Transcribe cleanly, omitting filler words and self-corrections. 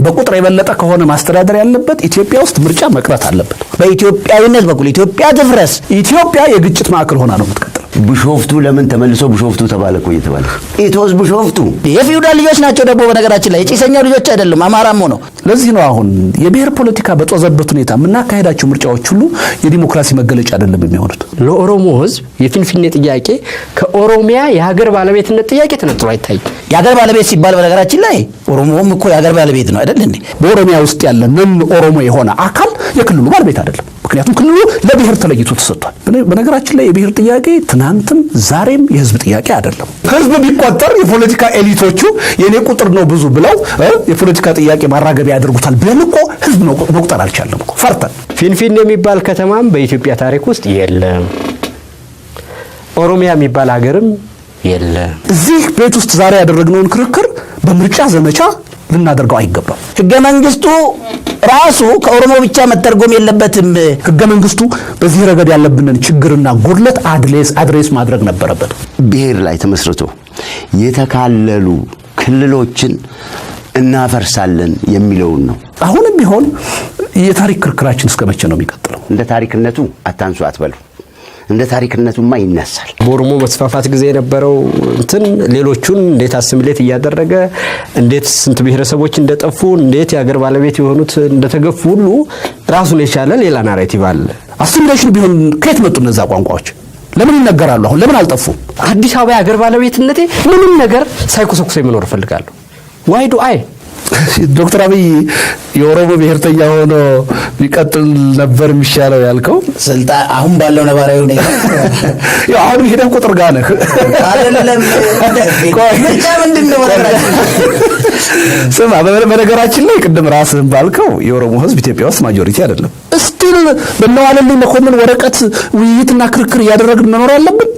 በቁጥር የበለጠ ከሆነ ማስተዳደር ያለበት ኢትዮጵያ ውስጥ ምርጫ መቅረት አለበት። በኢትዮጵያዊነት በኩል ኢትዮጵያ ትፍረስ፣ ኢትዮጵያ የግጭት ማዕከል ሆና ነው የምትቀጥለው። ቢሾፍቱ ለምን ተመልሶ ቢሾፍቱ ተባለ እኮ እየተባለ ኢትዮስ ቢሾፍቱ የፊውዳል ልጆች ናቸው ደግሞ በነገራችን ላይ የጭሰኛ ልጆች አይደሉም። አማራም ሆነው ለዚህ ነው አሁን የብሔር ፖለቲካ በጦዘበት ሁኔታ የምናካሄዳቸው ምርጫዎች ሁሉ የዲሞክራሲ መገለጫ አይደለም የሚሆኑት። ለኦሮሞ ህዝብ የፊንፊኔ ጥያቄ ከኦሮሚያ የሀገር ባለቤትነት ጥያቄ ተነጥሎ አይታይም። የሀገር ባለቤት ሲባል በነገራችን ላይ ኦሮሞም እኮ የሀገር ባለቤት ነው አይደል እንዴ? በኦሮሚያ ውስጥ ያለ ነን ኦሮሞ የሆነ አካል የክልሉ ባለቤት አይደለም። ምክንያቱም ክልሉ ለብሔር ተለይቶ ተሰጥቷል። በነገራችን ላይ የብሔር ጥያቄ ትናንትም ዛሬም የህዝብ ጥያቄ አይደለም። ህዝብ ቢቆጠር የፖለቲካ ኤሊቶቹ የኔ ቁጥር ነው ብዙ ብለው የፖለቲካ ጥያቄ ማራገቢያ ያደርጉታል ብለን እኮ ህዝብ ነው መቁጠር አልቻለም እኮ ፈርተን። ፊንፊኔ የሚባል ከተማም በኢትዮጵያ ታሪክ ውስጥ የለም። ኦሮሚያ የሚባል ሀገርም የለም። እዚህ ቤት ውስጥ ዛሬ ያደረግነውን ክርክር በምርጫ ዘመቻ ልናደርገው አይገባም። ህገ መንግስቱ ራሱ ከኦሮሞ ብቻ መተርጎም የለበትም። ህገ መንግስቱ በዚህ ረገድ ያለብንን ችግርና ጉድለት አድሬስ ማድረግ ነበረበት። ብሔር ላይ ተመስርቶ የተካለሉ ክልሎችን እናፈርሳለን የሚለውን ነው። አሁንም ቢሆን የታሪክ ክርክራችን እስከመቼ ነው የሚቀጥለው? እንደ ታሪክነቱ አታንሱ አትበሉ። እንደ ታሪክነቱማ ይነሳል። በኦሮሞ መስፋፋት ጊዜ የነበረው ሌሎቹን እንዴት አስምሌት እያደረገ እንዴት ስንት ብሔረሰቦች እንደጠፉ እንዴት የሀገር ባለቤት የሆኑት እንደተገፉ ሁሉ ራሱን የቻለ ሌላ ናሬቲቭ አለ። አሲሚሌሽን ቢሆን ከየት መጡ እነዛ ቋንቋዎች? ለምን ይነገራሉ? አሁን ለምን አልጠፉም? አዲስ አበባ የሀገር ባለቤትነቴ ምንም ነገር ሳይኮሰኩሰኝ መኖር እፈልጋለሁ። ዋይ ዱ አይ ዶክተር አብይ የኦሮሞ ብሔርተኛ ሆኖ ቢቀጥል ነበር የሚሻለው ያልከው ስልጣን አሁን ባለው ነባራዊ ሁኔታ አሁን ሄደን ቁጥር ጋር ነህ አይደለም። ምርጫ ምንድነው ማለት ስማ፣ በነገራችን ላይ ቅድም ራስህን ባልከው የኦሮሞ ህዝብ ኢትዮጵያ ውስጥ ማጆሪቲ አይደለም። እስቲል በነዋለልኝ መኮንን ወረቀት ውይይትና ክርክር እያደረግን መኖር አለብን።